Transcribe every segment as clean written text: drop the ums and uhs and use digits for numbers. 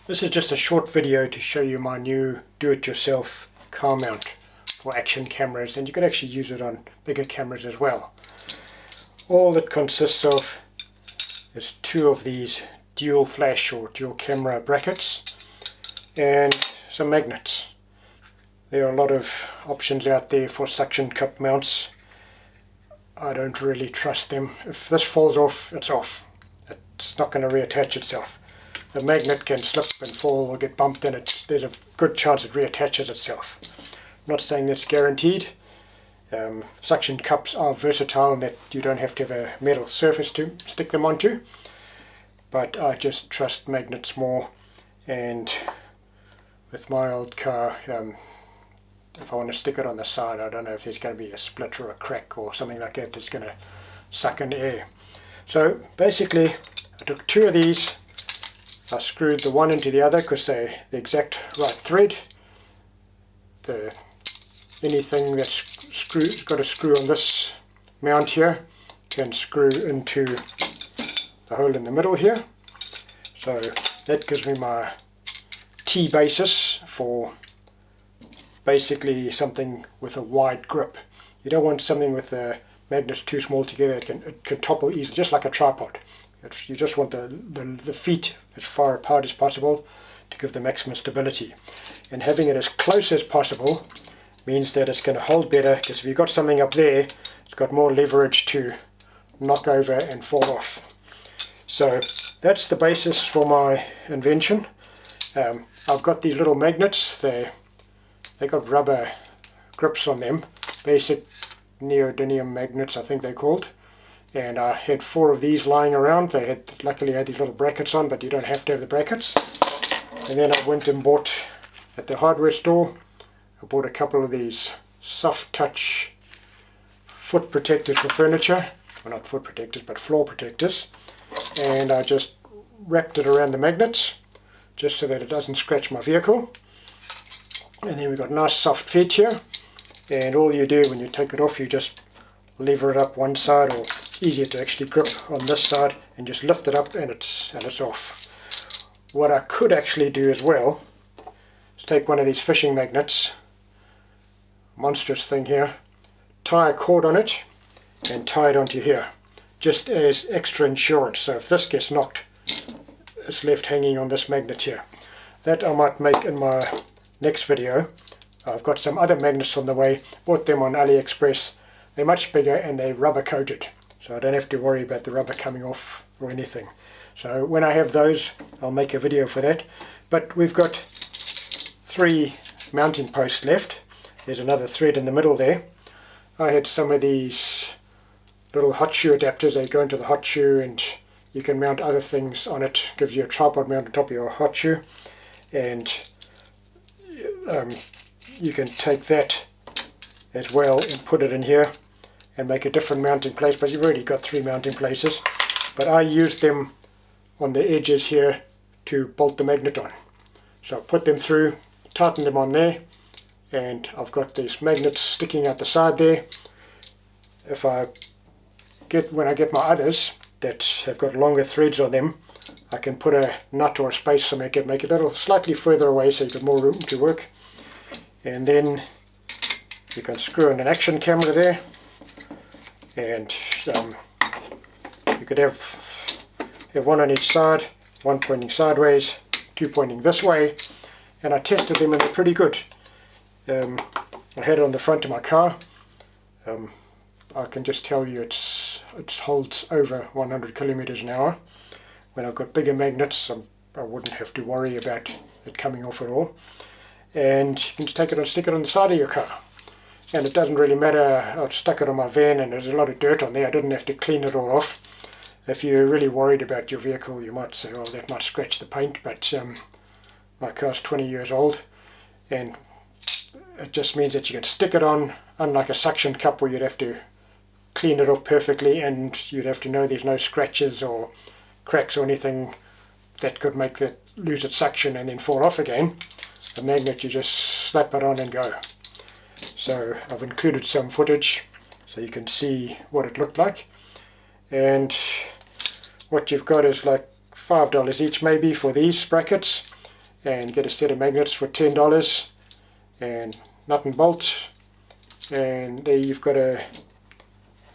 This is just a short video to show you my new do-it-yourself car mount for action cameras, and you can actually use it on bigger cameras as well. All it consists of is two of these dual flash or dual camera brackets and some magnets. There are a lot of options out there for suction cup mounts. I don't really trust them. If this falls off, it's off. It's not going to reattach itself. The magnet can slip and fall or get bumped, and there's a good chance it reattaches itself. I'm not saying that's guaranteed. Suction cups are versatile in that you don't have to have a metal surface to stick them onto, but I just trust magnets more. And with my old car, if I want to stick it on the side, I don't know if there's going to be a split or a crack or something like that that's going to suck in air. So basically I took two of these, I screwed the one into the other because they're the exact right thread. Anything that's got a screw on this mount here can screw into the hole in the middle here. So that gives me my T basis for basically something with a wide grip. You don't want something with the magnets too small together. It can topple easily, just like a tripod. You just want the feet as far apart as possible to give the maximum stability. And having it as close as possible means that it's going to hold better, because if you've got something up there, it's got more leverage to knock over and fall off. So that's the basis for my invention. I've got these little magnets. They got rubber grips on them, basic neodymium magnets I think they're called, and I had 4 of these lying around. Luckily had these little brackets on, but you don't have to have the brackets. And then I went and bought at the hardware store, I bought a couple of these soft touch foot protectors for furniture. Well, not foot protectors, but floor protectors, and I just wrapped it around the magnets just so that it doesn't scratch my vehicle. And then we've got nice soft feet here, and all you do when you take it off, you just lever it up one side, or easier to actually grip on this side, and just lift it up and it's off. What I could actually do as well is take one of these fishing magnets, monstrous thing here, tie a cord on it and tie it onto here, just as extra insurance. So if this gets knocked, it's left hanging on this magnet here. That I might make in my next video. I've got some other magnets on the way, bought them on AliExpress. They're much bigger and they're rubber coated, so I don't have to worry about the rubber coming off or anything. So when I have those, I'll make a video for that. But we've got 3 mounting posts left. There's another thread in the middle there. I had some of these little hot shoe adapters. They go into the hot shoe and you can mount other things on it. Gives you a tripod mount on top of your hot shoe, and you can take that as well and put it in here and make a different mounting place, but you've already got 3 mounting places. But I used them on the edges here to bolt the magnet on. So I put them through, tighten them on there, and I've got these magnets sticking out the side there. When I get my others that have got longer threads on them, I can put a nut or a space to make it a little slightly further away so you've got more room to work. And then you can screw in an action camera there, and you could have one on each side, one pointing sideways, 2 pointing this way, and I tested them and they're pretty good. I had it on the front of my car. I can just tell you it holds over 100 kilometers an hour. When I've got bigger magnets, I wouldn't have to worry about it coming off at all. And you can just take it and stick it on the side of your car. And it doesn't really matter. I've stuck it on my van and there's a lot of dirt on there. I didn't have to clean it all off. If you're really worried about your vehicle, you might say, oh, that might scratch the paint, but my car's 20 years old, and it just means that you can stick it on, unlike a suction cup where you'd have to clean it off perfectly, and you'd have to know there's no scratches or cracks or anything that could make it lose its suction and then fall off again. A magnet, you just slap it on and go. So I've included some footage so you can see what it looked like. And what you've got is like $5 each maybe for these brackets. and get a set of magnets for $10 and nut and bolt, and there you've got a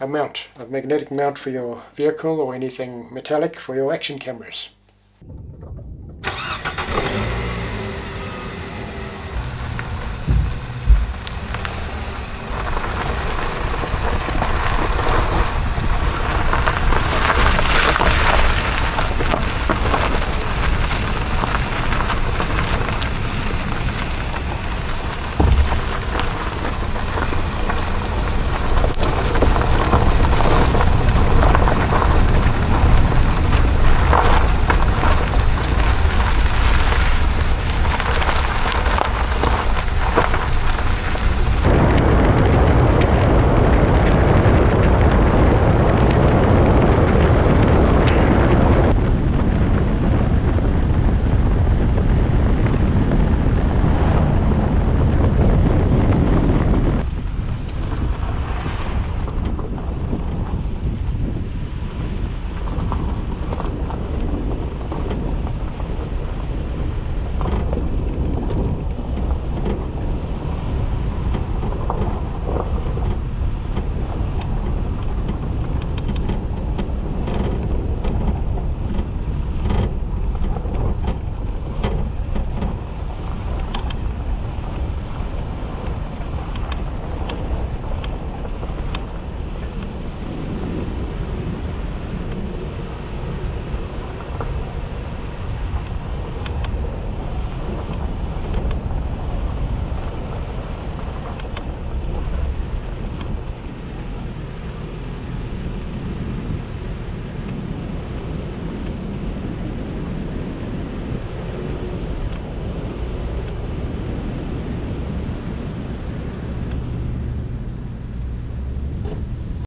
magnetic mount for your vehicle or anything metallic for your action cameras.